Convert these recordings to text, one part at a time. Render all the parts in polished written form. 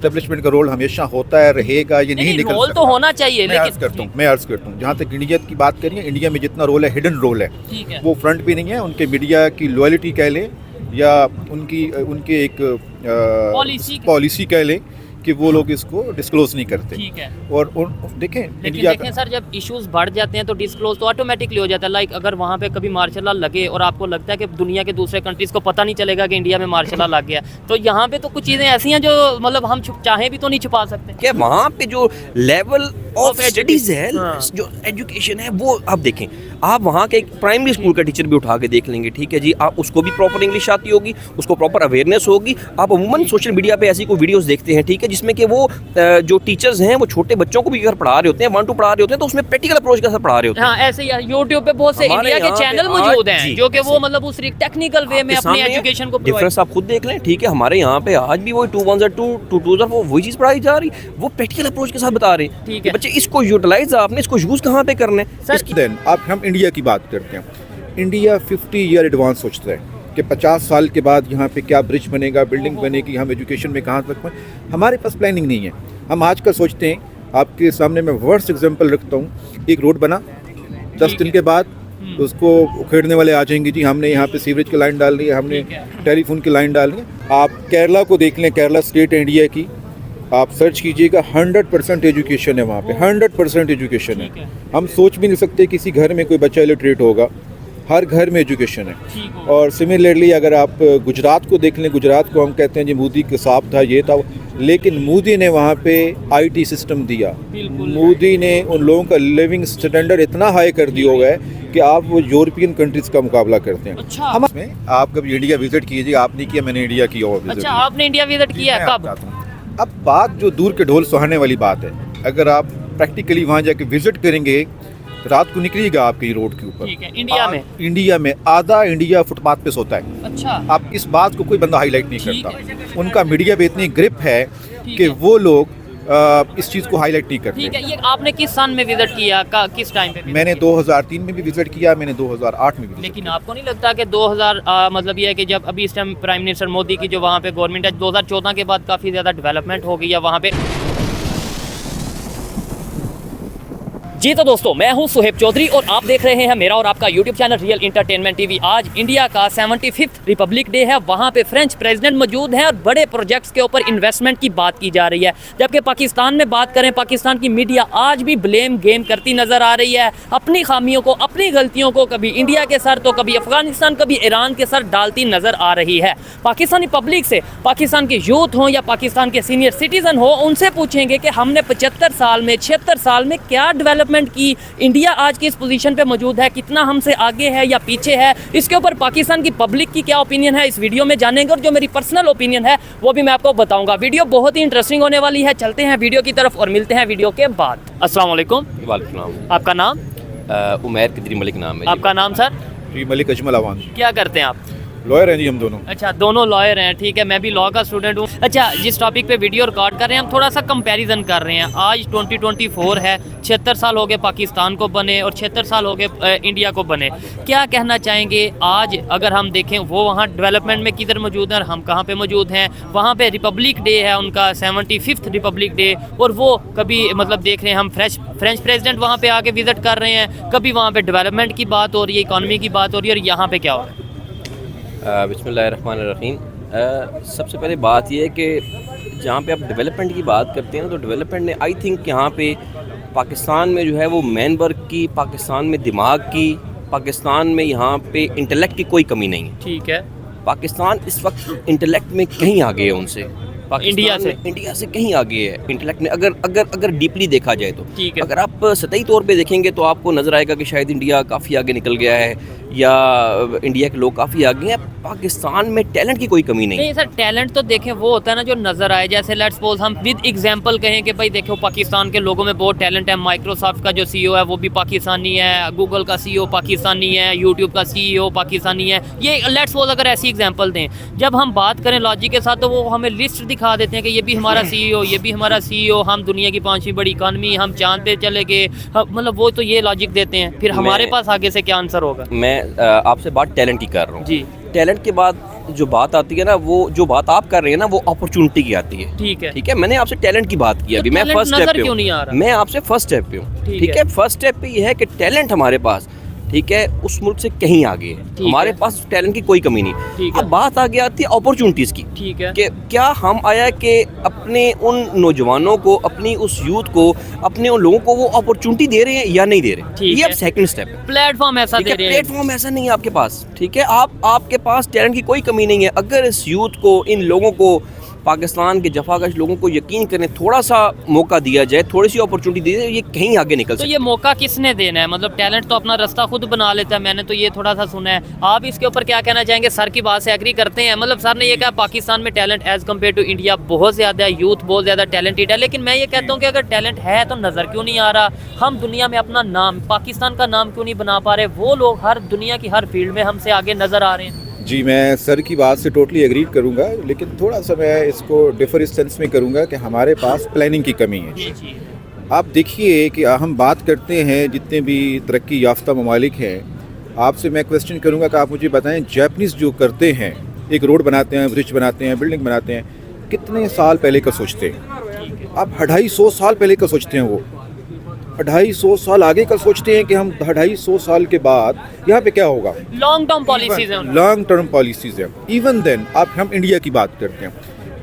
Establishment का role हमेशा होता है, रहेगा, ये नहीं निकल रोल सकता। तो होना चाहिए, मैं अर्ज करता हूँ जहाँ तक इंडिया की बात करिए, इंडिया में जितना रोल है हिडन रोल है, ठीक है। वो फ्रंट पे नहीं है। उनके मीडिया की लॉयल्टी कह ले या उनकी एक पॉलिसी कह ले कि वो लोग इसको डिस्क्लोज नहीं करते। ठीक है। और देखें लेकिन इंडिया देखें सर, जब इश्यूज बढ़ जाते हैं तो डिस्क्लोज तो ऑटोमेटिकली हो जाता है। लाइक अगर वहाँ पे कभी मार्शल लॉ लगे और आपको लगता है कि दुनिया के दूसरे कंट्रीज को पता नहीं चलेगा कि इंडिया में मार्शल लॉ लग गया, तो यहाँ पे तो कुछ चीज़ें ऐसी हैं जो मतलब हम चाहे भी तो नहीं छुपा सकते। क्या वहाँ पे जो लेवल ऑफ स्टडीज है, हाँ। जो एजुकेशन है, वो आप देखें। आप वहाँ के एक प्राइमरी स्कूल का टीचर भी उठा के देख लेंगे, ठीक है जी, आप उसको भी प्रॉपर इंग्लिश आती होगी, उसको प्रॉपर अवेयरनेस होगी। आप अमूमन सोशल मीडिया पे ऐसी कोई वीडियोस देखते हैं, ठीक है, जिसमें कि वो जो टीचर्स हैं वो छोटे बच्चों को भी अगर पढ़ा रहे होते हैं, 1 to पढ़ा रहे होते हैं, तो उसमें प्रैक्टिकल अप्रोच के साथ पढ़ा रहे होते हैं। हाँ, ऐसे ही यूट्यूब पे बहुत से हमारे इंडिया के यहाँ पे चैनल आज मौजूद हैं जी, जो कि वो ऐसे। मतलब उस टेक्निकल वे में अपनी एजुकेशन को डिफरेंस आप खुद देख लें, ठीक है। हमारे यहाँ पे आज भी वही 2 1 2 2 2 वो वही चीज़ पढ़ाई जा रही, वो प्रैक्टिकल अप्रोच के साथ बता रहे हैं। ठीक कि है। बच्चे इसको यूटिलाइज, आपने इसको यूज़ कहाँ पे करना है। सर देन आप हम इंडिया की बात करते हैं, इंडिया 50 ईयर एडवांस सोचता है कि 50 साल के बाद यहाँ पे क्या ब्रिज बनेगा, बिल्डिंग बनेगी, हम एजुकेशन में कहाँ तक पहुँचे। हमारे पास प्लानिंग नहीं है। हम आज का सोचते हैं, आपके सामने मैं वर्स्ट एग्जांपल रखता हूँ, एक रोड बना, 10 दिन के बाद उसको उखेड़ने वाले आ जाएंगे, जी हमने यहाँ पे सीवरेज की लाइन डाल दी है, हमने टेलीफोन की लाइन डाल दी है। आप केरला को देख लें, केरला स्टेट है इंडिया की, आप सर्च कीजिएगा, 100% एजुकेशन है वहाँ पे, 100% एजुकेशन है। हम सोच भी नहीं सकते किसी घर में कोई बच्चा इलिटरेट होगा, हर घर में एजुकेशन है। और सिमिलरली अगर आप गुजरात को देख लें, गुजरात को हम कहते हैं जी मोदी के साथ था, ये था, लेकिन मोदी ने वहाँ पे आईटी सिस्टम दिया, मोदी ने उन लोगों का लिविंग स्टैंडर्ड इतना हाई कर दिया हुआ है कि आप वो यूरोपियन कंट्रीज का मुकाबला करते हैं। अच्छा। हम इसमें आप कभी इंडिया विजिट कीजिए, आपने किया, मैंने इंडिया किया और विजिट। अच्छा, आपने इंडिया विजिट किया है? कब? अब बात जो दूर के ढोल सुहाने वाली बात है, अगर आप प्रैक्टिकली वहाँ जाके विजिट करेंगे, रात को निकलिएगा आपकी रोड के ऊपर, ठीक है। इंडिया में आधा इंडिया फुटपाथ पे सोता है। अच्छा। आप इस बात को कोई बंदा हाईलाइट नहीं ठीक करता। उनका मीडिया पे इतनी ग्रिप है कि वो लोग इस चीज़ को हाईलाइट नहीं करते। ठीक है। ये आपने किस सन में विजिट किया, किस टाइम पे? मैंने 2003 में भी विजिट किया, मैंने 2008 में भी। लेकिन आपको नहीं लगता कि 2000 मतलब ये है कि जब अभी इस टाइम प्राइम मिनिस्टर मोदी की जो वहाँ पे गवर्नमेंट है, 2014 के बाद काफ़ी ज़्यादा डेवलपमेंट हो गई है वहाँ पे? जी तो दोस्तों, मैं हूं सुहेब चौधरी और आप देख रहे हैं मेरा और आपका YouTube channel real entertainment TV. आज इंडिया का 75th रिपब्लिक डे है। वहां पे फ्रेंच प्रेसिडेंट मौजूद हैं और बड़े प्रोजेक्ट्स के ऊपर इन्वेस्टमेंट की बात की जा रही है। जबकि पाकिस्तान में बात करें, पाकिस्तान की मीडिया आज भी ब्लेम गेम करती नज़र आ रही है, अपनी खामियों को, अपनी गलतियों को कभी इंडिया के सर तो कभी अफगानिस्तान, कभी ईरान के सर डालती नज़र आ रही है। पाकिस्तानी पब्लिक से, पाकिस्तान के यूथ हों या पाकिस्तान के सीनियर सिटीज़न हो, उनसे पूछेंगे कि हमने 75 साल में, 76 साल में क्या डेवलपमेंट की, इंडिया आज की इस पोजीशन पे मौजूद है, कितना हमसे आगे है या पीछे है, इसके ऊपर पाकिस्तान की पब्लिक की क्या ओपिनियन है, इस वीडियो में जानेंगे। और जो मेरी पर्सनल ओपिनियन है वो भी मैं आपको बताऊंगा। वीडियो बहुत ही इंटरेस्टिंग होने वाली है। चलते हैं वीडियो की तरफ और मिलते हैं वीडियो के बाद। अस्सलाम वालेकुम। वालेकुम। आपका नाम? उमैर कदरी मलिक नाम है। आपका नाम सर? जी मलिक अजमल अवान। क्या करते हैं आप? लॉयर हैं जी हम दोनों। अच्छा, दोनों लॉयर हैं, ठीक है। मैं भी लॉ का स्टूडेंट हूँ। अच्छा, जिस टॉपिक पे वीडियो रिकॉर्ड कर रहे हैं, हम थोड़ा सा कंपैरिजन कर रहे हैं। आज 2024 है, 76 साल हो गए पाकिस्तान को बने और 76 साल हो गए इंडिया को बने। क्या कहना चाहेंगे आज अगर हम देखें, वो वहाँ डेवलपमेंट में किधर मौजूद हैं और हम कहाँ पे मौजूद हैं? वहाँ पे रिपब्लिक डे है उनका, 75th रिपब्लिक डे, और वो कभी मतलब देख रहे हैं हम फ्रेंच प्रेसिडेंट वहाँ पे आके विजिट कर रहे हैं, कभी वहाँ पे डेवलपमेंट की बात हो रही है, इकॉनमी की बात हो रही है, और यहाँ पे क्या हो रहा है? बिस्मिल्लाहिर्रहमानिर्रहीम। सबसे पहले बात यह है कि जहाँ पे आप डेवलपमेंट की बात करते हैं ना, तो डेवलपमेंट ने आई थिंक यहाँ पे पाकिस्तान में जो है वो मैन वर्क की, पाकिस्तान में दिमाग की, पाकिस्तान में यहाँ पे इंटेलेक्ट की कोई कमी नहीं है। ठीक है। पाकिस्तान इस वक्त इंटेलेक्ट में कहीं आगे है उनसे, इंडिया से कहीं आगे है इंटेलेक्ट में, अगर डीपली देखा जाए तो। ठीक है। अगर आप सतही तौर पे देखेंगे तो आपको नज़र आएगा कि शायद इंडिया काफ़ी आगे निकल गया है या इंडिया के लोग काफ़ी आगे हैं। पाकिस्तान में टैलेंट की कोई कमी नहीं सर, टैलेंट तो देखें वो होता है ना जो नज़र आए। जैसे लेट्स सपोज हम विद एग्जांपल कहें कि भाई देखो पाकिस्तान के लोगों में बहुत टैलेंट है। माइक्रोसॉफ्ट का जो CEO है वो भी पाकिस्तानी है, गूगल का CEO पाकिस्तानी है, यूट्यूब का CEO पाकिस्तानी है। ये लेट्स सपोज अगर ऐसी एग्जांपल दें, जब हम बात करें लॉजिक के साथ तो वो हमें लिस्ट दिखा देते हैं कि ये भी हमारा CEO, ये भी हमारा CEO, हम दुनिया की 5वीं बड़ी इकानमी, हम चांद पे चले गए, मतलब वो तो ये लॉजिक देते हैं। फिर हमारे पास आगे से क्या आंसर होगा? मैं आपसे बात टैलेंट की कर रहा हूँ जी। टैलेंट के बाद जो बात आती है ना, वो जो बात आप कर रहे हैं ना, वो अपॉर्चुनिटी की आती है। ठीक है। ठीक है, मैंने आपसे टैलेंट की बात की तो अभी, मैं talent फर्स्ट स्टेप नजर पे क्यों नहीं आ हूँ, रहा? मैं आपसे फर्स्ट स्टेप पे हूँ। ठीक ठीक है। है, फर्स्ट स्टेप पे ये है कि टैलेंट हमारे पास, ठीक है, उस मुल्क से कहीं आगे है, हमारे है। पास टैलेंट की कोई कमी नहीं। ठीक है। अब बात आगे आती है अपॉर्चुनिटीज़ की, ठीक है। कि क्या हम आया कि अपने उन नौजवानों को, अपनी उस यूथ को, अपने उन लोगों को वो अपॉर्चुनिटी दे रहे हैं या नहीं दे रहे, ठीक ये अब है। सेकंड स्टेप है। प्लेटफॉर्म ऐसा ठीक दे है, रहे हैं। प्लेटफॉर्म ऐसा नहीं है आपके पास। ठीक है, आपके पास टैलेंट की कोई कमी नहीं है। अगर इस यूथ को, इन लोगों को, पाकिस्तान के जफाकश लोगों को यकीन करें, थोड़ा सा मौका दिया जाए, थोड़ी सी अपॉर्चुनिटी दी जाए, ये कहीं आगे निकल तो सकते ये मौका किसने देना है? मतलब टैलेंट तो अपना रास्ता खुद बना लेता है, मैंने तो ये थोड़ा सा सुना है। आप इसके ऊपर क्या कहना चाहेंगे? सर की बात से एग्री करते हैं? मतलब सर ने ये कहा पाकिस्तान में talent as compared to India बहुत ज़्यादा है, यूथ बहुत ज़्यादा टैलेंटेड है, लेकिन मैं ये कहता हूँ कि अगर टैलेंट है तो नज़र क्यों नहीं आ रहा? हम दुनिया में अपना नाम, पाकिस्तान का नाम क्यों नहीं बना पा रहे? वो लोग हर दुनिया की हर फील्ड में हमसे आगे नज़र आ रहे हैं। जी, मैं सर की बात से टोटली एग्री करूंगा, लेकिन थोड़ा सा मैं इसको डिफर इस सेंस में करूंगा कि हमारे पास प्लानिंग की कमी है। जी जी। आप देखिए कि हम बात करते हैं जितने भी तरक्की याफ्ता ममालिक हैं, आपसे मैं क्वेश्चन करूंगा कि आप मुझे बताएं, जापानीज़ जो करते हैं, एक रोड बनाते हैं, ब्रिज बनाते हैं, बिल्डिंग बनाते हैं, कितने साल पहले का सोचते हैं? आप 250 साल पहले का सोचते हैं, वो 250 साल आगे का सोचते हैं कि हम 250 साल के बाद यहाँ पे क्या होगा। लॉन्ग टर्म पॉलिसीज हैं। लॉन्ग टर्म पॉलिसीज हैं। इवन देन आप हम इंडिया की बात करते हैं,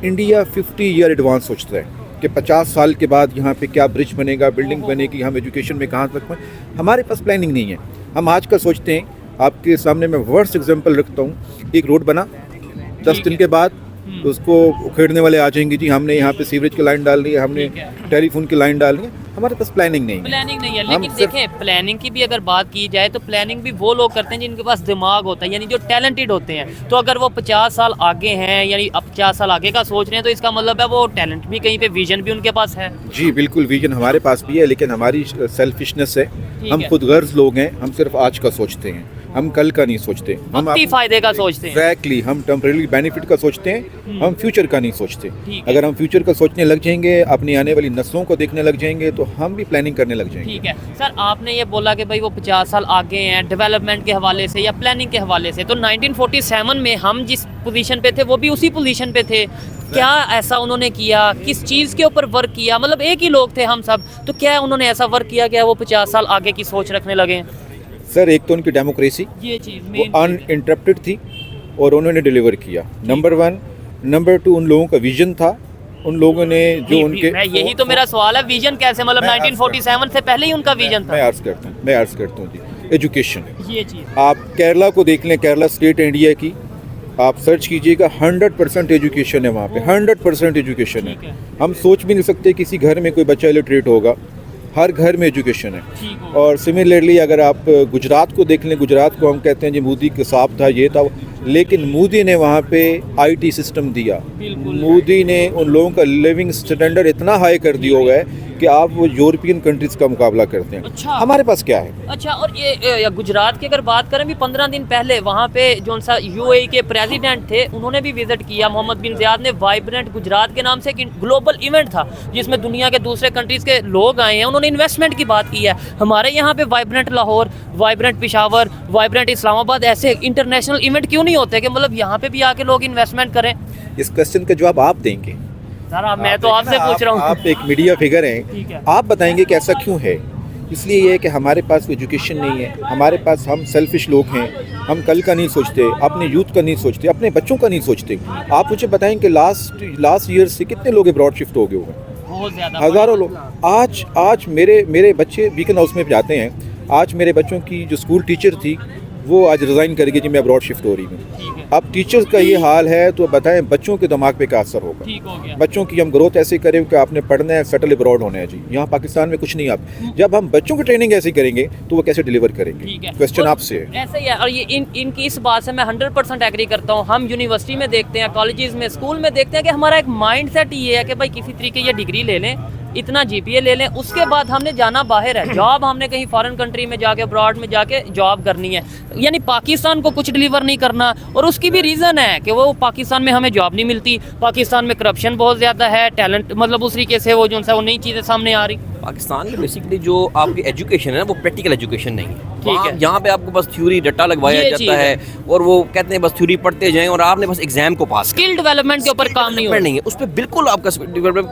इंडिया 50 ईयर एडवांस सोचता है कि 50 साल के बाद यहाँ पे क्या ब्रिज बनेगा, बिल्डिंग बनेगी, हम एजुकेशन में कहाँ तक पहुँच। हमारे पास प्लानिंग नहीं है। हम आज का सोचते हैं, आपके सामने मैं वर्स्ट एग्जांपल रखता हूँ, एक रोड बना, 10 दिन के बाद उसको उखेड़ने वाले आ जाएंगे, जी हमने यहाँ पे सीवरेज की लाइन डाल दी है, हमने टेलीफोन की लाइन डाल दी है। हमारे पास प्लानिंग नहीं है। प्लानिंग नहीं है, लेकिन देखें प्लानिंग की भी अगर बात की जाए तो प्लानिंग भी वो लोग करते हैं जिनके पास दिमाग होता है, यानी जो टैलेंटेड होते हैं। तो अगर वो 50 साल आगे हैं, यानी अब 50 साल आगे का सोच रहे हैं, तो इसका मतलब है वो टैलेंट भी कहीं पे, विजन भी उनके पास है। जी बिल्कुल, विजन हमारे पास भी है, लेकिन हमारी सेल्फिशनेस है। हम है। खुद गर्ज लोग हैं, हम सिर्फ आज का सोचते हैं, हम कल का नहीं सोचते। हम वक्ती फायदे का सोचते हैं। एग्जैक्टली, हम टेम्परेरी बेनिफिट का सोचते हैं, हम फ्यूचर का नहीं सोचते। ठीक है। अगर हम फ्यूचर का सोचने लग जाएंगे, अपनी आने वाली नस्लों को देखने लग जाएंगे, तो हम भी प्लानिंग करने लग जाएंगे। ठीक है सर, आपने ये बोला कि भाई वो 50 साल आगे हैं डेवलपमेंट के हवाले से या प्लानिंग के हवाले से, तो 1947 में हम जिस पोजीशन पे थे वो भी उसी पोजीशन पे थे। क्या ऐसा उन्होंने किया? किस चीज़ के ऊपर वर्क किया? मतलब एक ही लोग थे हम सब, तो क्या उन्होंने ऐसा वर्क किया क्या वो 50 साल आगे की सोच रखने लगे? सर, एक तो उनकी डेमोक्रेसी ये चीज़ वो मेन अनइंटरप्टेड थी और उन्होंने डिलीवर किया, नंबर 1। नंबर 2, उन लोगों का विजन था, उन लोगों ने जो उनके, यही तो मेरा सवाल है, विजन कैसे? मतलब 1947 से पहले ही उनका विजन मैं था। अर्ज करता हूँ जी। एजुकेशन, ये चीज़ आप केरला को देख लें, केरला स्टेट इंडिया की, आप सर्च कीजिएगा, 100% एजुकेशन है वहाँ पे, 100% एजुकेशन ठीक है। है। हम सोच भी नहीं सकते किसी घर में कोई बच्चा इलिटरेट होगा, हर घर में एजुकेशन है। ठीक हो। और सिमिलरली अगर आप गुजरात को देख लें, गुजरात को हम कहते हैं जी मोदी के साथ था, ये था, लेकिन मोदी ने वहाँ पे आईटी सिस्टम दिया। बिल्कुल। मोदी ने उन लोगों का लिविंग स्टैंडर्ड इतना हाई कर दिया हुआ है कि आप वो यूरोपियन कंट्रीज का मुकाबला करते हैं। अच्छा। हमारे पास क्या है? अच्छा, और ये गुजरात की अगर बात करें, भी 15 दिन पहले वहाँ पे जो सा यूएई के प्रेसिडेंट थे उन्होंने भी विजिट किया, मोहम्मद बिन ज़ियाद ने। वाइब्रेंट गुजरात के नाम से एक ग्लोबल इवेंट था जिसमें दुनिया के दूसरे कंट्रीज़ के लोग आए हैं, उन्होंने इन्वेस्टमेंट की बात की है। हमारे यहाँ पे vibrant Lahore, vibrant Peshawar, vibrant Islamabad ऐसे इंटरनेशनल इवेंट क्यों नहीं होते कि मतलब यहाँ पे भी आके लोग इन्वेस्टमेंट करें? इस क्वेश्चन का जवाब आप देंगे। सर मैं तो आपसे पूछ रहा हूँ। आप एक मीडिया फिगर ठीक है। हैं, आप बताएंगे कि ऐसा क्यों है। इसलिए ये है कि हमारे पास एजुकेशन नहीं है, हमारे पास, हम सेल्फिश लोग हैं, हम कल का नहीं सोचते, अपने यूथ का नहीं सोचते, अपने बच्चों का नहीं सोचते। आप मुझे बताएं कि लास्ट ईयर से कितने लोग अब्रॉड शिफ्ट हो गए होंगे? बहुत ज़्यादा, हज़ारों लोग। आज मेरे बच्चे बीकन हाउस में जाते हैं। आज मेरे बच्चों की जो स्कूल टीचर थी वो आज रिज़ाइन करेगी जी, मैं अब्रॉड शिफ्ट हो रही हूँ। ठीक है। अब टीचर्स का ये हाल है, तो बताएं बच्चों के दिमाग पे क्या असर होगा? ठीक हो गया। बच्चों की हम ग्रोथ ऐसे करें कि आपने पढ़ना है, सेटल अब्रॉड होना है जी, यहाँ पाकिस्तान में कुछ नहीं। आप जब हम बच्चों की ट्रेनिंग ऐसी करेंगे तो वो कैसे डिलीवर करेंगे? ठीक है। क्वेश्चन और आपसे है। ऐसा ही है, और ये इनकी इस बात से मैं 100% एग्री करता हूँ। हम यूनिवर्सिटी में देखते हैं, कॉलेजेस में, स्कूल में देखते हैं कि हमारा एक माइंड सेट ये है कि भाई किसी तरीके ये डिग्री ले लें, इतना जीपीए ले लें, उसके बाद हमने जाना बाहर है, जॉब हमने कहीं फॉरेन कंट्री में जाके, अब्रॉड में जाके जॉब करनी है। यानी पाकिस्तान को कुछ डिलीवर नहीं करना। और उसकी भी रीज़न है कि वो पाकिस्तान में हमें जॉब नहीं मिलती, पाकिस्तान में करप्शन बहुत ज़्यादा है, टैलेंट मतलब उस तरीके से वो जो सा वो नई चीज़ें सामने आ रही। पाकिस्तान में बेसिकली जो आपकी एजुकेशन है ना, वो प्रैक्टिकल एजुकेशन नहीं है। है। यहाँ पे आपको बस थ्योरी रट्टा लगवाया ये जाता चीज़ है और वो कहते हैं बस थ्योरी पढ़ते जाएं और आपने बस एग्जाम को पास स्किल डेवलपमेंट के ऊपर काम नहीं हो रहा। नहीं है उस पर बिल्कुल आपका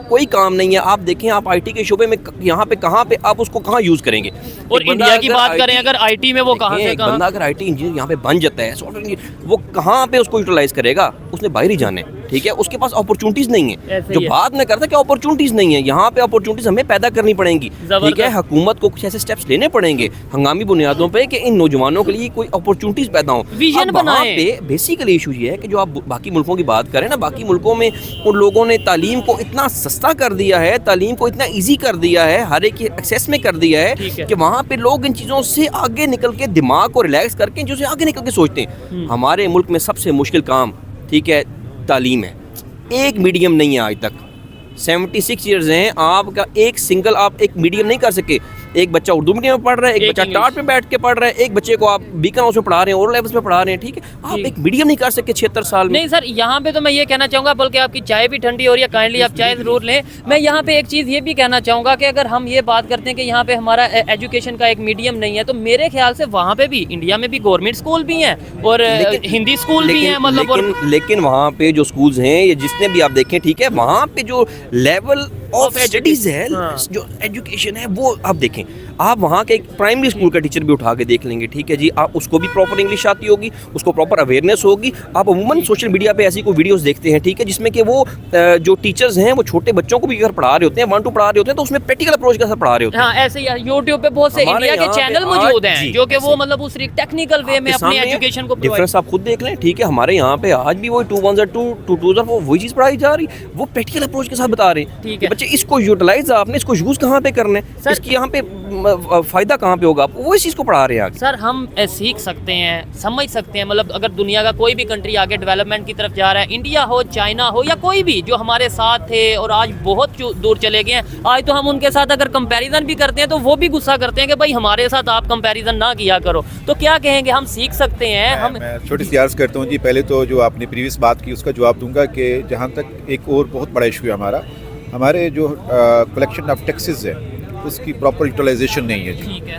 कोई काम नहीं है। आप देखें आप आईटी के शोबे में यहाँ पे कहाँ पे आप उसको कहाँ यूज करेंगे। और इंडिया की बात करें अगर आईटी में वो कहाँ से कहाँ, बंदा अगर आईटी इंजीनियर यहाँ पे बन जाता है सॉफ्टवेयर इंजीनियर, वो कहाँ पे उसको यूटिलाइज करेगा, उसने बाहर ही जाने, ठीक है। उसके पास अपॉर्चुनिटीज नहीं है, ऐसे जो ही है। बात में करता है कि अपॉर्चुनिटीज नहीं है, यहाँ पे अपॉर्चुनिटीज हमें पैदा करनी पड़ेंगी, ठीक है। हुकूमत को कुछ ऐसे स्टेप्स लेने पड़ेंगे हंगामी बुनियादों पे कि इन नौजवानों के लिए कोई अपॉर्चुनिटीज पैदा हो, विजन बनाएं। पे बेसिकली इशू ये है कि जो आप बाकी मुल्कों की बात करें ना, बाकी मुल्कों में उन लोगों ने तालीम को इतना सस्ता कर दिया है, तालीम को इतना ईजी कर दिया है, हर एक एक्सेस में कर दिया है कि वहाँ पे लोग इन चीज़ों से आगे निकल के दिमाग को रिलैक्स करके जो से आगे निकल के सोचते हैं। हमारे मुल्क में सबसे मुश्किल काम, ठीक है, तालीम है। एक मीडियम नहीं है आज तक, 76 ईयर्स हैं, आपका एक सिंगल आप एक मीडियम नहीं कर सके। एक बच्चा उर्दू मीडियम में पढ़ रहा है, एक बच्चा टाट में बैठ के पढ़ रहा है, एक बच्चे को आप बीकन हाउस में पढ़ा रहे हैं, और लेवल्स में पढ़ा रहे हैं, ठीक है। आप एक मीडियम नहीं कर सके 76 साल में। नहीं सर, यहाँ पे तो मैं ये कहना चाहूँगा, बल्कि आपकी चाय भी ठंडी हो रही है, काइंडली आप चाय ज़रूर लें। मैं यहाँ पे एक चीज़ ये भी कहना चाहूँगा कि अगर हम ये बात करते हैं कि यहाँ पे हमारा एजुकेशन का एक मीडियम नहीं है, तो मेरे ख्याल से वहाँ पे भी इंडिया में भी गवर्नमेंट स्कूल भी हैं और हिंदी स्कूल भी हैं, मतलब लेकिन वहाँ पे जो स्कूल्स हैं ये जिसने भी आप देखें, ठीक है, वहाँ पे जो लेवल ऑफ स्टडीज है, जो एजुकेशन है, वो आप देखें। आप वहाँ के एक प्राइमरी स्कूल का टीचर भी उठा के देख लेंगे, ठीक है जी, आप उसको भी प्रॉपर इंग्लिश आती होगी, उसको प्रॉपर अवेयरनेस होगी। आप अमूमन सोशल मीडिया पे ऐसी कोई वीडियोस देखते हैं, ठीक है, जिसमें कि वो जो टीचर्स हैं वो छोटे बच्चों को भी अगर पढ़ा रहे होते हैं, 1 to पढ़ा रहे होते हैं, तो उसमें प्रैक्टिकल अप्रोच के साथ पढ़ा रहे होते हैं। हाँ, ऐसे ही यूट्यूब पे बहुत से इंडिया के चैनल मौजूद हैं जो कि वो मतलब उस टेक्निकल वे में अपनी एजुकेशन को डिफरेंस आप खुद देख लें, ठीक है। हमारे यहाँ पे आज भी वही 2 1 2 2 2 वो वही चीज़ पढ़ाई जा रही, वो प्रैक्टिकल अप्रोच के साथ बता रहे हैं, ठीक है। बच्चे इसको यूटिलाइज आपने इसको यूज़ कहाँ पे करना है, इसकी यहाँ पे फ़ायदा कहाँ पे होगा, आप वो इस चीज़ को पढ़ा रहे हैं। सर हम सीख सकते हैं, समझ सकते हैं, मतलब अगर दुनिया का कोई भी कंट्री आगे डेवलपमेंट की तरफ जा रहा है, इंडिया हो, चाइना हो, या कोई भी जो हमारे साथ थे और आज बहुत दूर चले गए हैं, आज तो हम उनके साथ अगर कंपैरिजन भी करते हैं तो वो भी गुस्सा करते हैं कि भाई हमारे साथ आप कंपैरिजन ना किया करो। तो क्या कहेंगे, हम सीख सकते हैं। मैं छोटी सी अर्ज़ करता हूँ जी। पहले तो जो आपने प्रीवियस बात की उसका जवाब दूंगा कि जहाँ तक एक और बहुत बड़ा इशू है हमारे जो कलेक्शन ऑफ टैक्सेस है उसकी प्रॉपर यूटिलाइजेशन नहीं है जी। ठीक है।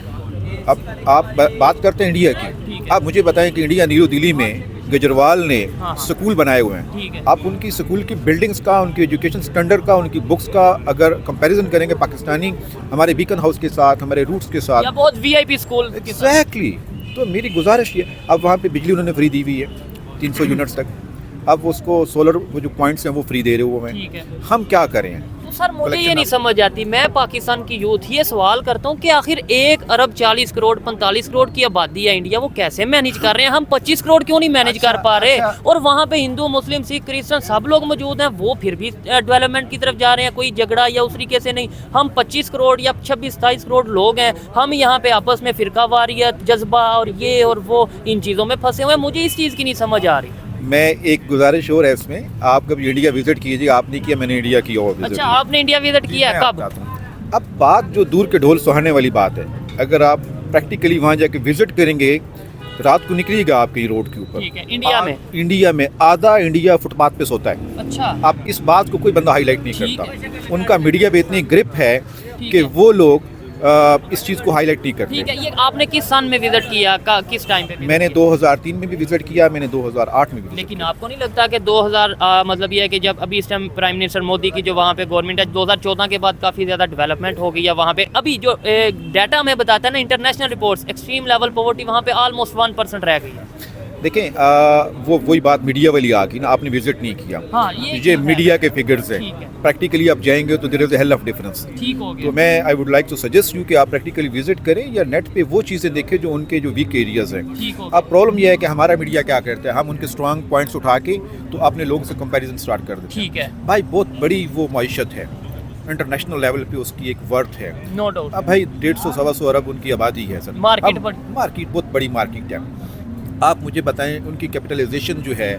अब आप बात करते हैं इंडिया की, आप मुझे बताएं कि इंडिया न्यू दिल्ली में केजरीवाल ने स्कूल बनाए हुए हैं, आप उनकी स्कूल की बिल्डिंग्स का, उनकी एजुकेशन स्टैंडर्ड का, उनकी बुक्स का अगर कंपैरिजन करेंगे पाकिस्तानी हमारे बीकन हाउस के साथ, हमारे रूट्स के साथ, या बहुत वीआईपी स्कूल एग्जैक्टली। तो मेरी गुजारिश ये, अब वहाँ पे बिजली उन्होंने फ्री दी हुई है 300 यूनिट्स तक, अब उसको सोलर वो जो पॉइंट्स हैं वो फ्री दे रहे हो हमें, हम क्या करें। तो सर मुझे ये नहीं समझ आती, मैं पाकिस्तान की यूथ ये सवाल करता हूँ कि आखिर 1 अरब 40 करोड़ 45 करोड़ की आबादी है इंडिया, वो कैसे मैनेज कर रहे हैं, हम 25 करोड़ क्यों नहीं मैनेज कर पा रहे। और वहाँ पे हिंदू, मुस्लिम, सिख, क्रिश्चियन सब लोग मौजूद हैं, वो फिर भी डेवलपमेंट की तरफ जा रहे हैं, कोई झगड़ा या उस तरीके से नहीं। हम 25 करोड़ या 26-27 करोड़ लोग हैं, हम यहाँ पे आपस में फिरकावारियत, जज्बा और ये और वो इन चीज़ों में फंसे हुए हैं। मुझे इस चीज़ की नहीं समझ आ रही। मैं एक गुजारिश और है इसमें, आप कभी इंडिया विजिट कीजिए, आपने किया, मैंने इंडिया की और अच्छा, आपने इंडिया विजिट किया है, कब? अब बात जो दूर के ढोल सुहाने वाली बात है, अगर आप प्रैक्टिकली वहाँ जाके विजिट करेंगे, रात को निकलिएगा आपके रोड के ऊपर, ठीक है, इंडिया में आधा इंडिया फुटपाथ पे सोता है। अच्छा, आप इस बात को कोई बंदा हाईलाइट नहीं करता, उनका मीडिया पे इतनी ग्रिप है कि वो लोग इस चीज़ को हाईलाइट नहीं करते। ठीक है, ये आपने किस सन में विजिट किया, किस टाइम पे? मैंने 2003 में भी विजिट किया, मैंने 2008 में भी। लेकिन आपको नहीं लगता कि 2000 मतलब ये है कि जब अभी इस टाइम प्राइम मिनिस्टर मोदी की जो वहाँ पे गवर्नमेंट है, 2014 के बाद काफ़ी ज़्यादा डेवलपमेंट हो गई है वहाँ पे। अभी जो डाटा हमें बताता है ना international reports, extreme level poverty वहाँ पे ऑलमोस्ट 1% रह गई है। देखें वो वही बात मीडिया वाली आ गई ना, आपने विजिट नहीं किया। हाँ, ये मीडिया के फिगर्स हैं, प्रैक्टिकली आप जाएंगे तो there is a hell of difference. ठीक हो गया। तो मैं I would like to suggest you कि आप प्रैक्टिकली विजिट करें या नेट पे वो चीज़ें देखें जो उनके जो वीक एरियाज हैं। अब प्रॉब्लम यह है कि हमारा मीडिया क्या करता है, हम उनके स्ट्रॉन्ग पॉइंट्स उठा के तो अपने लोगों से कंपैरिजन स्टार्ट कर देते हैं। ठीक है भाई, बहुत बड़ी वो मईशत है, इंटरनेशनल लेवल पे उसकी एक वर्थ है, नो डाउट। अब भाई 150-125 अरब उनकी आबादी है सर, मार्केट बहुत बड़ी मार्केट है। आप मुझे बताएं उनकी कैपिटलाइजेशन जो है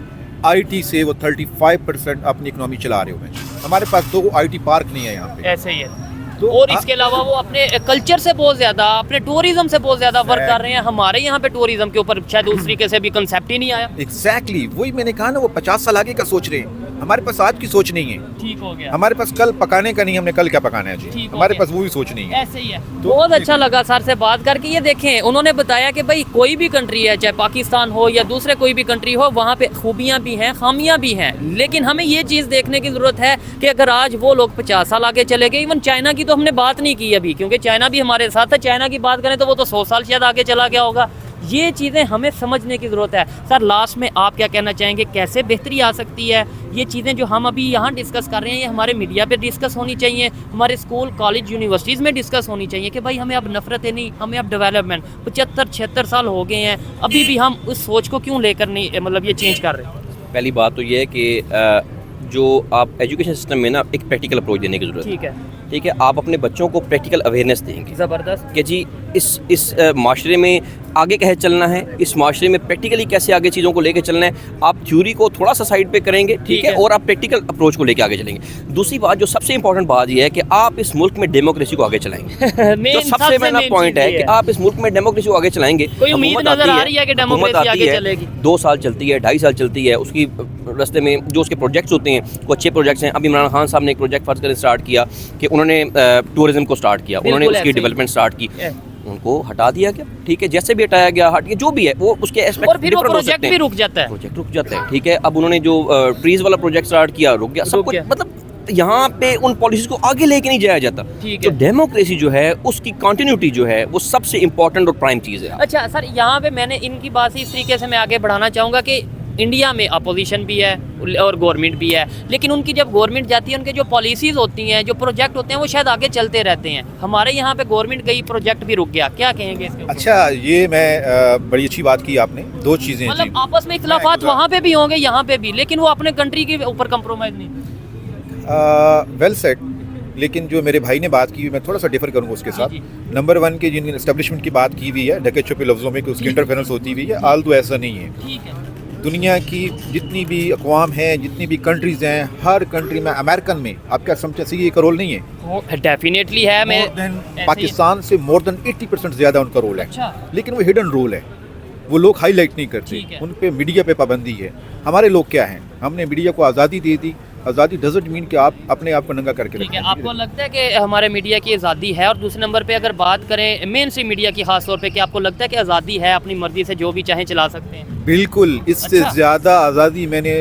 आईटी से वो 35% अपनी इकोनॉमी चला रहे हुए हैं। हमारे पास तो आईटी पार्क नहीं है यहाँ पे, ऐसे ही है। और इसके अलावा वो अपने कल्चर से बहुत ज़्यादा, अपने टूरिज्म से बहुत ज़्यादा वर्क कर रहे हैं। हमारे यहाँ पे टूरिज्म के ऊपर शायद उस तरीके से भी कंसेप्ट ही नहीं आया। एग्जैक्टली वही मैंने कहा ना, वो 50 साल आगे का सोच रहे हैं। हमारे पास आज की सोच नहीं है, ठीक हो गया, हमारे पास कल पकाने का नहीं, हमने कल क्या पकाना है जी, ठीक हो हमारे गया। पास वो भी सोच नहीं है। ऐसे ही है। बहुत अच्छा लगा सर से बात करके। ये देखें, उन्होंने बताया कि भाई कोई भी कंट्री है, चाहे पाकिस्तान हो या दूसरे कोई भी कंट्री हो, वहाँ पे खूबियाँ भी हैं, खामियाँ भी हैं, लेकिन हमें ये चीज़ देखने की ज़रूरत है कि अगर आज वो लोग 50 साल आगे चले गए, इवन चाइना की तो हमने बात नहीं की अभी, क्योंकि चाइना भी हमारे साथ है, चाइना की बात करें तो वो तो 100 साल शायद आगे चला गया होगा। ये चीज़ें हमें समझने की ज़रूरत है। सर लास्ट में आप क्या कहना चाहेंगे, कैसे बेहतरी आ सकती है? ये चीज़ें जो हम अभी यहाँ डिस्कस कर रहे हैं, ये हमारे मीडिया पे डिस्कस होनी चाहिए, हमारे स्कूल कॉलेज यूनिवर्सिटीज़ में डिस्कस होनी चाहिए कि भाई हमें अब नफरतें नहीं, हमें अब डेवलपमेंट। 75-76 साल हो गए हैं, अभी भी हम उस सोच को क्यों लेकर नहीं, मतलब ये चेंज कर रहे हैं? पहली बात तो ये है कि जो आप एजुकेशन सिस्टम में ना एक प्रैक्टिकल अप्रोच देने की ज़रूरत है। ठीक है, आप अपने बच्चों को प्रैक्टिकल अवेयरनेस देंगे ज़बरदस्त कि जी इस माशरे में आगे कैसे चलना है, इस माशरे में प्रैक्टिकली कैसे आगे चीज़ों को लेके चलना है। आप थ्योरी को थोड़ा सा साइड पे करेंगे, ठीक है, और आप प्रैक्टिकल अप्रोच को लेके आगे चलेंगे। दूसरी बात, जो सबसे इंपॉर्टेंट बात यह है कि आप इस मुल्क में डेमोक्रेसी को आगे चलाएंगे। जो सबसे मेन पॉइंट है कि आप इस मुल्क में डेमोक्रेसी को आगे चलाएंगे। कोई उम्मीद नजर आ रही है कि डेमोक्रेसी आगे चलेगी? 2 साल चलती है, 2.5 साल चलती है, उसकी रास्ते में जो उसके प्रोजेक्ट्स होते हैं वो अच्छे प्रोजेक्ट्स हैं। अभी इमरान खान साहब ने एक प्रोजेक्ट फर्ज कर स्टार्ट किया कि उन्होंने टूरिज्म को स्टार्ट किया, उन्होंने उसकी डेवलपमेंट स्टार्ट की, उनको हटा दिया गया, ठीक है, जैसे भी हटाया गया, हट गया, जो भी है वो उसके एस्पेक्ट और फिर वो प्रोजेक्ट भी रुक जाता है, प्रोजेक्ट रुक जाता है, ठीक है। अब उन्होंने जो ट्रीज वाला प्रोजेक्ट स्टार्ट किया, रुक गया, सब कुछ। मतलब यहाँ पे उन पॉलिसीज को आगे लेके नहीं जाया जाता। तो डेमोक्रेसी जो है उसकी कंटिन्यूटी जो है वो सबसे इंपॉर्टेंट और प्राइम चीज़ है। अच्छा सर, यहाँ पे मैंने इनकी बात इस तरीके से मैं आगे बढ़ाना चाहूँगा कि इंडिया में अपोजिशन भी है और गवर्नमेंट भी है, लेकिन उनकी जब गवर्नमेंट जाती है, उनके जो पॉलिसीज़ होती हैं, जो प्रोजेक्ट होते हैं, वो शायद आगे चलते रहते हैं। हमारे यहाँ पे गवर्नमेंट गई, प्रोजेक्ट भी रुक गया, क्या कहेंगे इसके ऊपर? अच्छा, ये मैं बड़ी अच्छी बात की आपने। 2 चीज़ें, मतलब आपस में इख्लाफात वहाँ पे भी होंगे, यहाँ पे भी, लेकिन वो अपने कंट्री के ऊपर कंप्रोमाइज़ नहीं। Well set. लेकिन जो मेरे भाई ने बात की, मैं थोड़ा सा डिफर करूंगा उसके साथ। नंबर 1 के जिन एस्टेब्लिशमेंट की बात की हुई है, ढके छुपे लफ्ज़ों में कि उसकी इंटरफेरेंस होती हुई है, आल तो ऐसा नहीं है। ठीक है, दुनिया की जितनी भी अक़वाम हैं, जितनी भी कंट्रीज़ हैं, हर कंट्री में, अमेरिकन में आप क्या समझते हैं ये का रोल नहीं है? डेफिनेटली है। मैं पाकिस्तान से मोर देन 80% ज़्यादा उनका रोल है। अच्छा। लेकिन वो हिडन रोल है, वो लोग हाईलाइट नहीं करते, उन पे मीडिया पे पाबंदी है। हमारे लोग क्या हैं, हमने मीडिया को आज़ादी दे दी। आज़ादी डजंट मीन कि आप अपने आप को नंगा करके ठीक है। रखें। आपको लगता है कि हमारे मीडिया की आज़ादी है? और दूसरे नंबर पे अगर बात करें मेन स्ट्रीम मीडिया की खास तौर पे, कि आपको लगता है कि आज़ादी है, अपनी मर्जी से जो भी चाहें चला सकते हैं? बिल्कुल, इससे अच्छा। ज़्यादा आज़ादी मैंने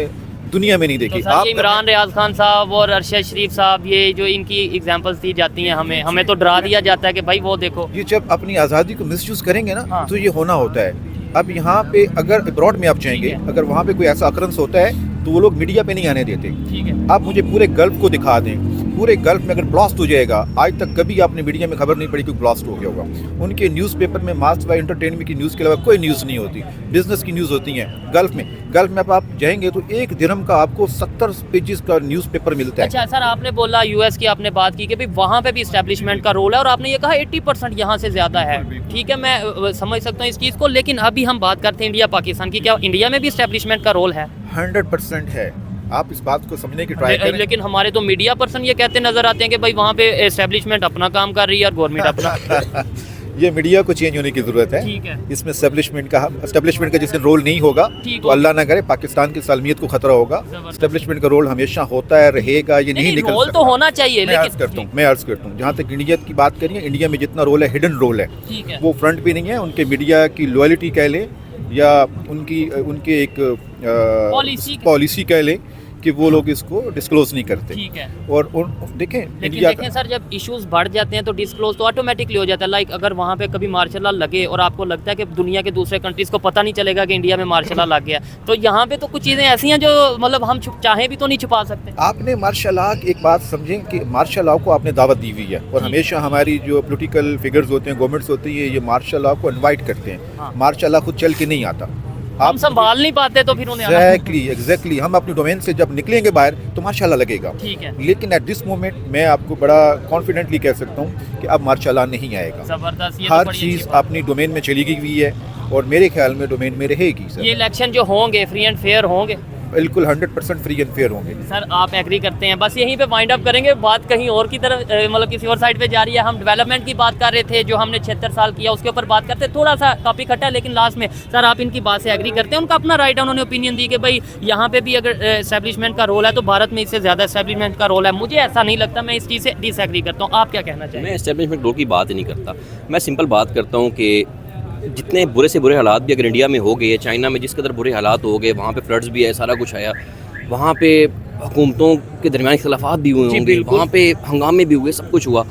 दुनिया में नहीं देखी। तो ये इमरान रियाज खान साहब और अरशद शरीफ साहब, ये जो इनकी एग्जांपल्स दी जाती हैं, हमें तो डरा दिया जाता है कि भाई वो देखो। ये जब अपनी आज़ादी को मिसयूज़ करेंगे ना, हाँ। तो ये होना होता है। अब यहाँ पे अगर अब्रॉड में आप जाएंगे, अगर वहाँ पे कोई ऐसा अकरंस होता है तो वो लोग मीडिया पे नहीं आने देते। ठीक है। आप मुझे पूरे गल्फ को दिखा दें, पूरे गल्फ में अगर ब्लास्ट हो जाएगा, आज तक कभी आपने मीडिया में खबर नहीं पड़ी कि ब्लास्ट हो गया होगा। उनके न्यूज़पेपर में मास व एंटरटेनमेंट की न्यूज़ के अलावा कोई न्यूज़ नहीं होती, बिजनेस की न्यूज़ होती हैं। गल्फ में अब आप जाएंगे तो 1 दिरहम का आपको 70 पेजेस का न्यूज़पेपर मिलता है। अच्छा सर, आपने बोला यूएस की आपने बात की कि भाई वहाँ पे भी इस्टेब्लिशमेंट का रोल है, और आपने ये कहा 80% यहाँ से ज़्यादा है। ठीक है, मैं समझ सकता हूँ इस चीज़ को, लेकिन अभी हम बात करते हैं इंडिया पाकिस्तान की। क्या इंडिया में भी इस्टेब्लिशमेंट का रोल है? 100% है। आप इस बात को समझने की ट्राई करें। लेकिन हमारे तो मीडिया पर्सन ये कहते नजर आते हैं कि भाई वहाँ पे एस्टेब्लिशमेंट अपना काम कर रही है और गवर्नमेंट अपना। ये मीडिया को चेंज होने की जरूरत है। ठीक है। इसमें एस्टेब्लिशमेंट का जिस दिन रोल नहीं होगा तो अल्लाह ना करे पाकिस्तान की सालमियत को खतरा होगा। एस्टेब्लिशमेंट का रोल हमेशा होता है, रहेगा, ये नहीं निकल रोल सकता। तो होना चाहिए। मैं अर्ज करता हूँ जहाँ तक इंडिया की बात करिए, इंडिया में जितना रोल है हिडन रोल है, वो फ्रंट पे नहीं है। उनके मीडिया की लॉयल्टी कह ले या उनके एक पॉलिसी कह ले कि वो लोग इसको डिस्क्लोज नहीं करते। ठीक है। और देखें इंडिया देखें सर, जब इश्यूज बढ़ जाते हैं तो डिस्क्लोज तो ऑटोमेटिकली हो जाता है। लाइक अगर वहाँ पे कभी मार्शल लॉ लगे और आपको लगता है कि दुनिया के दूसरे कंट्रीज को पता नहीं चलेगा कि इंडिया में मार्शल लॉ लग गया, तो यहाँ पे तो कुछ चीज़ें ऐसी हैं जो मतलब हम चाहें भी तो नहीं छुपा सकते। आपने मार्शल लॉ की एक बात समझें कि मार्शल लॉ को आपने दावत दी हुई है, और हमेशा हमारी जो पॉलिटिकल फिगर्स होते हैं, गवर्नमेंट्स होती है, ये मार्शल लॉ को इन्वाइट करते हैं। मार्शल लॉ खुद चल के नहीं आता, हम संभाल नहीं पाते तो फिर उन्हें एग्जैक्टली हम अपनी डोमेन से जब निकलेंगे बाहर तो माशाल्लाह लगेगा। ठीक है। लेकिन एट दिस मोमेंट मैं आपको बड़ा कॉन्फिडेंटली कह सकता हूँ कि अब माशाल्लाह नहीं आएगा। जबरदस्त, हर चीज़ अपनी डोमेन में चली गई हुई है और मेरे ख्याल में डोमेन में रहेगी। सर, ये इलेक्शन जो होंगे फ्री एंड फेयर होंगे? बिल्कुल 100% फ्री एंड फेयर होंगे। सर आप एग्री करते हैं? बस यहीं पे वाइंड अप करेंगे, बात कहीं और की तरफ मतलब किसी और साइड पे जा रही है। हम डेवलपमेंट की बात कर रहे थे जो हमने 76 साल किया, उसके ऊपर बात करते, थोड़ा सा टॉपिक हटा, लेकिन लास्ट में सर आप इनकी बात से एग्री करते हैं? उनका अपना राइट है, उन्होंने ओपिनियन दी कि भाई यहाँ पे भी अगर एस्टेब्लिशमेंट का रोल है तो भारत में इससे ज़्यादा एस्टेब्लिशमेंट का रोल है। मुझे ऐसा नहीं लगता, मैं इस चीज़ से डिसएग्री करता हूँ। आप क्या कहना मैं चाहिए? एस्टेब्लिशमेंट रोल की बात ही नहीं करता, मैं सिंपल बात करता हूँ कि जितने बुरे से बुरे हालात भी अगर इंडिया में हो गए, चाइना में जिस कदर बुरे हालात हो गए, वहाँ पे फ्लड्स भी है, सारा कुछ आया, वहाँ पे हुकूमतों के दरमियान इख्तिलाफात भी हुए होंगे, वहाँ पे हंगामे भी हुए, सब कुछ हुआ,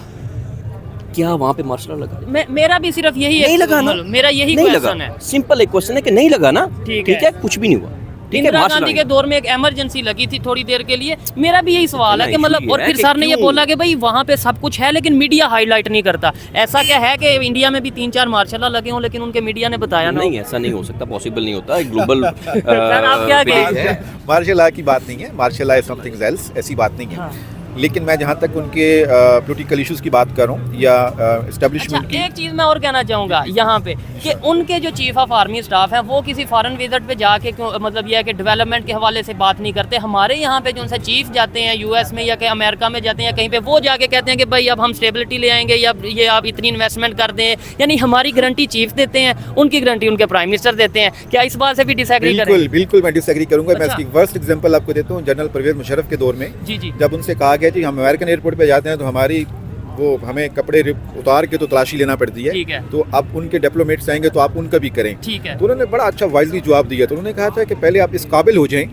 क्या वहाँ पे मार्शल लॉ लगा? मेरा भी सिर्फ यही नहीं लगा ना, मेरा यही नहीं लगा, क्वेश्चन है। सिंपल एक क्वेश्चन है कि नहीं लगा ना, ठीक है, कुछ भी नहीं हुआ। इंदिरा गांधी के दौर में एक इमरजेंसी लगी थी थोड़ी देर के लिए। मेरा भी यही सवाल है कि मतलब, और फिर सर ने ये बोला कि भाई वहाँ पे सब कुछ है लेकिन मीडिया हाईलाइट नहीं करता। ऐसा क्या है कि इंडिया में भी 3-4 मार्शल लॉ लगे हों लेकिन उनके मीडिया ने बताया ना? नहीं, ऐसा नहीं हो सकता, पॉसिबल नहीं होता, ग्लोबल सर आप क्या कहेंगे? मार्शल लॉ की बात नहीं है, martial law is something else, ऐसी बात नहीं है। लेकिन मैं जहाँ तक उनके पॉलिटिकल इश्यूज की बात कर रहा हूँ या एस्टेब्लिशमेंट अच्छा, एक चीज़ मैं और कहना चाहूँगा यहाँ पे कि उनके जो चीफ ऑफ आर्मी स्टाफ हैं वो किसी फॉरेन विजिट पे जाके क्यों, मतलब यह है कि डेवलपमेंट के हवाले से बात नहीं करते। हमारे यहाँ पे जो उनसे चीफ जाते हैं यूएस में या कि अमेरिका में जाते हैं या कहीं पे, वो जाके कहते हैं कि भाई अब हम स्टेबिलिटी ले आएंगे या ये आप इतनी इन्वेस्टमेंट कर दें। यानी हमारी गारंटी चीफ देते हैं, उनकी गारंटी उनके प्राइम मिनिस्टर देते हैं। क्या इस बात से भी डिसएग्री करें? बिल्कुल बिल्कुल मैं डिसएग्री करूँगा। मैं अच्छा। इसकी फर्स्ट एग्जांपल आपको देता हूँ। जनरल परवेज मुशर्रफ के दौर में जी जब उनसे कहा गया कि हम अमेरिकन एयरपोर्ट पे जाते हैं तो हमारी वो हमें कपड़े उतार के तो तलाशी लेना पड़ती है, ठीक है। तो अब उनके डिप्लोमेट्स आएंगे तो आप उनका भी करें, ठीक है। तो उन्होंने बड़ा अच्छा वाइजली जवाब दिया। तो उन्होंने कहा था कि पहले आप इस काबिल हो जाएं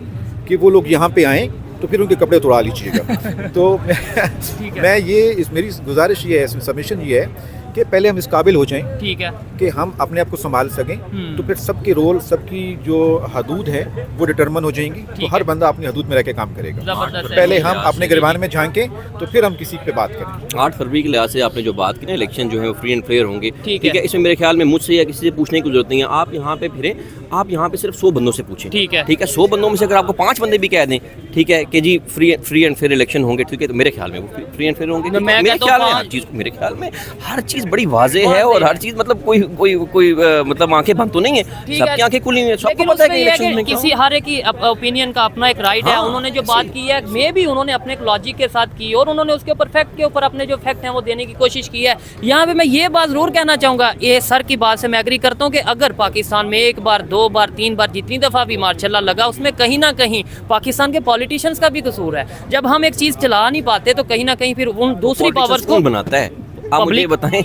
कि वो लोग यहाँ पे आएँ तो फिर उनके कपड़े तोड़ा लीजिएगा। तो मैं ये मेरी गुजारिश ये है, सबमिशन ये है कि पहले हम इस काबिल हो जाएं, ठीक है, कि हम अपने आप को संभाल सकें, तो फिर सबके रोल, सबकी जो हदूद है वो डिटरमिन हो जाएंगी। तो हर बंदा अपनी हदूद में रह के काम करेगा। तो पहले हम अपने गिरबान में झांकें तो फिर हम किसी पे बात करें। 8 फरवरी के लिहाज से आपने जो बात की ना, इलेक्शन जो है वो फ्री एंड फेयर होंगे, ठीक है। इसमें मेरे ख्याल में मुझसे या किसी से पूछने की जरूरत नहीं है। आप यहाँ पे फिरे, आप यहाँ पे सिर्फ 100 बंदों से पूछें, ठीक है। 100 बंदों में से अगर आपको 5 बंदे भी कह दें, ठीक है, कि जी फ्री एंड फेयर इलेक्शन होंगे, ठीक है, तो मेरे ख्याल में वो फ्री एंड फेयर होंगे। मेरे ख्याल में हर चीज़ बड़ी वाज़ेह है और हर चीज़ मतलब कोई मतलब आंखें बंद तो नहीं है, सबकी आंखें खुली हुई हैं, सबको पता है कि इलेक्शन में किसी हर एक की ओपिनियन का अपना एक राइट है। उन्होंने जो बात की है मे भी उन्होंने अपने एक लॉजिक के साथ की और उन्होंने उसके ऊपर फैक्ट के ऊपर अपने जो फैक्ट हैं वो देने की कोशिश की है। यहाँ पे मैं ये बात जरूर कहना चाहूँगा, ये सर की बात से मैं एग्री करता हूँ कि अगर पाकिस्तान में 1 बार 2 बार 3 बार जितनी दफ़ा भी मार्शल लॉ लगा, उसमें कहीं ना कहीं पाकिस्तान के पॉलिटिशियंस का भी कसूर है। जब हम एक चीज़ चला नहीं पाते तो कहीं ना कहीं फिर उन दूसरी पावर्स को बनाता है। आप मुझे बताएं,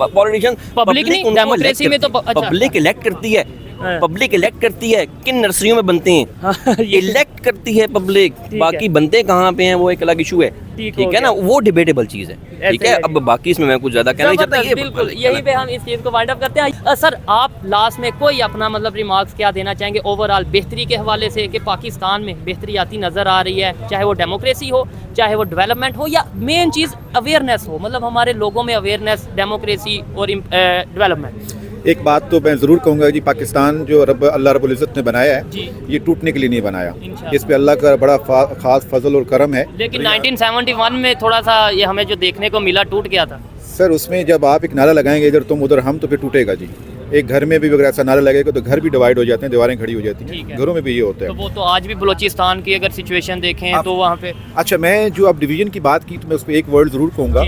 पॉलिटिशियन पब्लिक नहीं, डेमोक्रेसी में तो पब्लिक इलेक्ट करती है, पब्लिक इलेक्ट करती है, किन नर्सरियों में बनते हैं, इलेक्ट करती है पब्लिक, बाकी बनते कहाँ पे हैं वो एक अलग इशू है, ठीक है ना, वो डिबेटेबल चीज़ है, ठीक है। अब बाकी इसमें मैं कुछ ज़्यादा कहना नहीं चाहता, बिल्कुल यहीं पे हम इस चीज़ को वाइंड अप करते हैं। सर आप लास्ट में कोई अपना मतलब रिमार्क्स क्या देना चाहेंगे ओवरऑल बेहतरी के हवाले से कि पाकिस्तान में बेहतरी आती नज़र आ रही है, चाहे वो डेमोक्रेसी हो, चाहे वो डेवलपमेंट हो, या मेन चीज़ अवेयरनेस हो, मतलब हमारे लोगों में अवेयरनेस डेमोक्रेसी और डेवलपमेंट? एक बात तो मैं ज़रूर कहूँगा जी, पाकिस्तान जो अल्लाह रब्बुल इज़्ज़त ने बनाया है ये टूटने के लिए नहीं बनाया, इस पे अल्लाह का बड़ा ख़ास फजल और करम है। लेकिन 1971 में थोड़ा सा ये हमें जो देखने को मिला टूट गया था सर। उसमें जब आप एक नारा लगाएंगे इधर तुम उधर हम, तो फिर टूटेगा जी। एक घर में भी अगर ऐसा नारा लगेगा तो घर भी डिवाइड हो जाते हैं, दीवारें खड़ी हो जाती हैं, घरों में भी ये होता है। तो वो तो आज भी बलूचिस्तान की अगर सिचुएशन देखें तो वहाँ पे अच्छा, मैं जो आप डिवीज़न की बात की तो मैं उस पर एक वर्ड ज़रूर कहूँगा।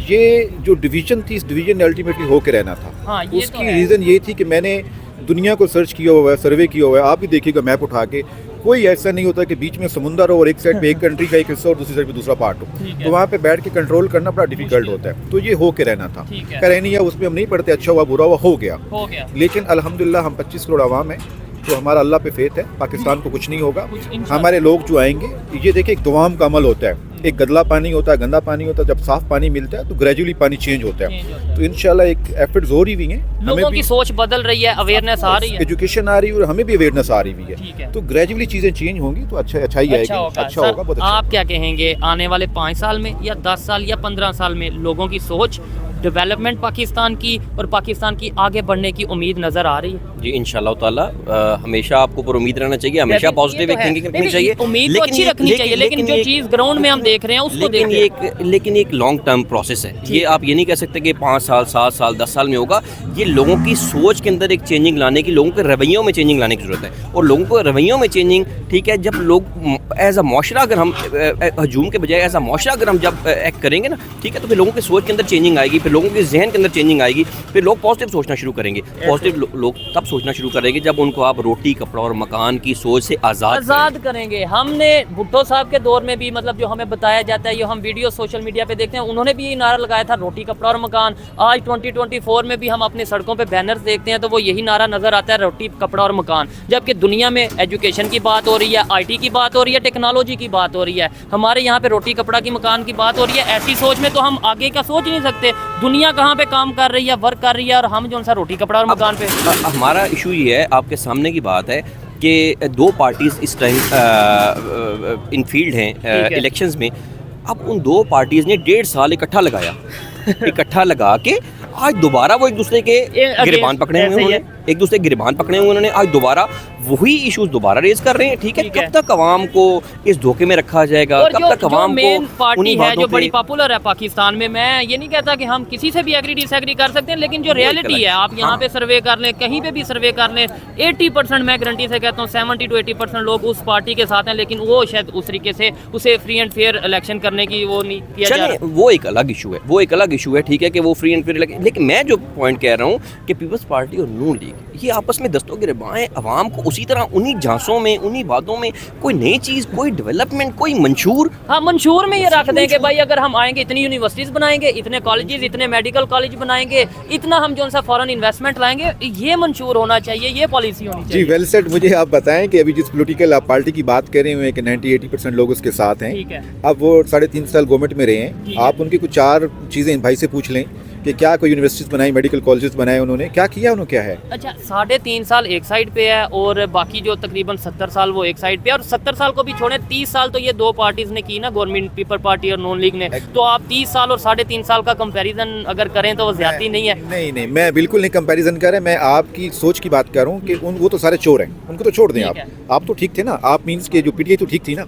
ये जो डिवीज़न थी, इस डिवीज़न ने अल्टीमेटली होके रहना था। हाँ, ये उसकी तो रीज़न ये थी कि मैंने दुनिया को सर्च किया हुआ है, सर्वे किया हुआ है, आप भी देखिएगा मैप उठा के, कोई ऐसा नहीं होता कि बीच में समुंदर हो और एक साइड पे एक कंट्री का एक हिस्सा और दूसरी साइड पे दूसरा पार्ट हो, तो वहाँ पे बैठ के कंट्रोल करना बड़ा डिफिकल्ट होता है। तो ये होके रहना था, करे नहीं है उसमें हम नहीं पढ़ते, अच्छा हुआ बुरा हुआ हो गया। लेकिन अल्हम्दुलिल्लाह हम 25 करोड़ आवाम है, तो हमारा अल्लाह पे फेथ है, पाकिस्तान को कुछ नहीं होगा। हमारे लोग जो आएंगे, ये देखिए एक दुआम का अमल होता है, एक गदला पानी होता है, गंदा पानी होता है, जब साफ पानी मिलता है तो ग्रेजुअली पानी चेंज होता है। तो इंशाल्लाह एक एफर्ट्स हो रही हुई हैं, लोगों की सोच बदल रही है, अवेयरनेस आ रही है, एजुकेशन आ रही है और हमें भी अवेयरनेस आ रही हुई है, तो ग्रेजुअली चीज़ें चेंज होंगी तो अच्छा ही आएगी, अच्छा होगा। बहुत अच्छा। आप क्या कहेंगे आने वाले 5 साल में या 10 साल या 15 साल में लोगों की सोच डेवलपमेंट पाकिस्तान की और पाकिस्तान की आगे बढ़ने की उम्मीद नज़र आ रही है? जी इंशाल्लाह ताला हमेशा आपको पर उम्मीद रहना चाहिए, हमेशा पॉजिटिव थिंकिंग रखनी चाहिए, उम्मीद तो अच्छी रखनी चाहिए, लेकिन जो चीज़ ग्राउंड में हम देख रहे हैं उसको लेकिन एक लॉन्ग टर्म प्रोसेस है ये। आप ये नहीं कह सकते कि 5 साल 7 साल 10 साल में होगा। ये लोगों की सोच के अंदर एक चेंजिंग लाने की, लोगों के रवैयों में चेंजिंग लाने की ज़रूरत है। और लोगों को रवैयों में चेंजिंग, ठीक है, जब लोग एज अ माशरा अगर हम हजूम के बजाय एज अ माशरा अगर हम जब एक्ट करेंगे ना, ठीक है, तो फिर लोगों की सोच के अंदर चेंजिंग आएगी, फिर लोगों के जहन के अंदर चेंजिंग आएगी, फिर लोग पॉजिटिव सोचना शुरू करेंगे। पॉजिटिव लोग तब सोचना शुरू करेंगे जब उनको आप रोटी कपड़ा और मकान की सोच से आज़ाद करेंगे। हमने भुट्टो साहब के दौर में भी, मतलब जो हमें बताया जाता है, ये हम वीडियो सोशल मीडिया पे देखते हैं, उन्होंने भी ये नारा लगाया था, रोटी कपड़ा और मकान। आज 2024 में भी हम अपनी सड़कों पे बैनर्स देखते हैं तो वो यही नारा नज़र आता है, रोटी कपड़ा और मकान। जबकि दुनिया में एजुकेशन की बात हो रही है, IT की बात हो रही है, टेक्नोलॉजी की बात हो रही है, हमारे यहाँ पे रोटी कपड़ा की मकान की बात हो रही है। ऐसी सोच में तो हम आगे का सोच नहीं सकते। दुनिया कहाँ पे काम कर रही है, वर्क कर रही है, और हम जो सा रोटी कपड़ा और मकान पे। हमारा इशू ये है, आपके सामने की बात है कि 2 पार्टीज इस टाइम इन फील्ड हैं इलेक्शंस में। अब उन 2 पार्टीज ने 1.5 साल इकट्ठा लगाया इकट्ठा लगा के आज दोबारा वो एक दूसरे के गिरबान पकड़े हुए उन्होंने, एक दूसरे के गिरबान पकड़े हुए उन्होंने, आज दोबारा वही इश्यूज दोबारा रेज कर रहे हैं। ठीक है, कब तक अवाम को इस धोखे में रखा जाएगा? कब तक अवाम को पार्टी है जो बड़ी पॉपुलर है पाकिस्तान में, मैं ये नहीं कहता कि हम किसी से भी एग्री डिसएग्री कर सकते हैं, लेकिन जो रियलिटी है, आप यहाँ पे सर्वे कर लें, कहीं पे भी सर्वे कर लें, 80% मैं गारंटी से कहता हूँ 70 to 80% लोग उस पार्टी के साथ हैं, लेकिन वो शायद उस तरीके से उसे फ्री एंड फेयर इलेक्शन करने की वो नहीं किया जा रहा। वो एक अलग इशू है, वो एक अलग इशू है, ठीक है, कि वो फ्री एंड फेयर। लेकिन मैं जो पॉइंट कह रहा हूँ कि पीपल्स पार्टी और नून लीग ये आपस में दस्तों गिरबाएं, अवाम को उसी तरह उन्हीं झांसों में, उन्हीं बातों में कोई नई चीज़, कोई डेवलपमेंट, कोई मंशूर, हाँ मंशूर में ये रख दें कि भाई अगर हम आएंगे इतनी यूनिवर्सिटीज़ बनाएंगे, इतने कॉलेजेस, इतने मेडिकल कॉलेज बनाएंगे, इतना हम जो सा फॉरेन इन्वेस्टमेंट लाएंगे, ये मंशूर होना चाहिए, ये पॉलिसी होनी चाहिए। जी वेल सेड। मुझे आप बताएं कि अभी जिस पॉलिटिकल आप पार्टी की बात कर रहे हैं कि 90-80% लोग उसके साथ हैं, ठीक है, अब वो 3.5 साल गवर्नमेंट में रहे हैं, आप उनकी कुछ 4 चीज़ें इन भाई से पूछ लें कि क्या कोई यूनिवर्सिटीज़ बनाई, मेडिकल कॉलेजेस बनाए, उन्होंने क्या किया, उन्होंने क्या है? अच्छा 3.5 साल एक साइड पे है और बाकी जो तकरीबन 70 साल वो एक साइड पे है, और 70 साल को भी छोड़े 30 साल तो ये 2 पार्टीज ने की ना, गवर्नमेंट पीपल पार्टी और नून लीग ने, तो आप 30 साल और 3.5 साल का कंपैरिजन अगर करें तो वो ज्यादा नहीं है। नहीं, मैं बिल्कुल नहीं कंपैरिजन कर रहा, मैं आपकी सोच की बात कर रहा हूँ कि वो तो सारे चोर हैं, उनको तो छोड़ दें आप तो ठीक थे ना, आप मीन्स के जो PTI तो ठीक थी ना,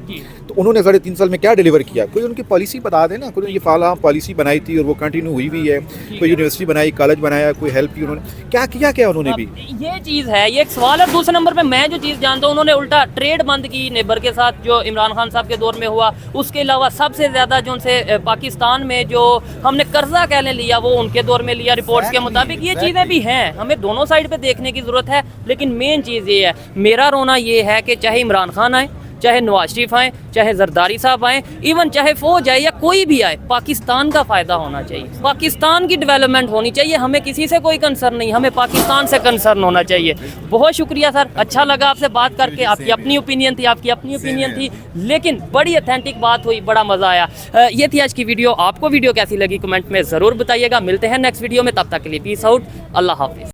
तो उन्होंने 3.5 साल में क्या डिलीवर किया? कोई उनकी पॉलिसी बता देना, कोई ये फाला पॉलिसी बनाई थी और वो कंटिन्यू हुई भी है, कोई यूनिवर्सिटी बनाई, कॉलेज बनाया, कोई हेल्प की, उन्होंने क्या किया, क्या उन्होंने भी? ये चीज़ है, ये एक सवाल है। दूसरे नंबर पे मैं जो चीज़ जानता हूँ, उन्होंने उल्टा ट्रेड बंद की नेबर के साथ, जो इमरान खान साहब के दौर में हुआ। उसके अलावा सबसे ज़्यादा जो उनसे पाकिस्तान में जो हमने कर्जा कह लिया, वो उनके दौर में लिया रिपोर्ट्स के मुताबिक। ये चीज़ें भी हैं, हमें दोनों साइड पे देखने की ज़रूरत है, लेकिन मेन चीज़ ये है, मेरा रोना ये है कि चाहे इमरान खान आए, चाहे नवाज शरीफ आए, चाहे जरदारी साहब आए, इवन चाहे फौज आए या कोई भी आए, पाकिस्तान का फ़ायदा होना चाहिए, पाकिस्तान की डेवलपमेंट होनी चाहिए। हमें किसी से कोई कंसर्न नहीं, हमें पाकिस्तान से कंसर्न होना चाहिए। बहुत शुक्रिया सर, अच्छा लगा आपसे बात करके। आपकी अपनी ओपिनियन थी, लेकिन बड़ी ऑथेंटिक बात हुई, बड़ा मज़ा आया। ये थी आज की वीडियो। आपको वीडियो कैसी लगी कमेंट में ज़रूर बताइएगा। मिलते हैं नेक्स्ट वीडियो में, तब तक के लिए पीस आउट, अल्लाह हाफिज़।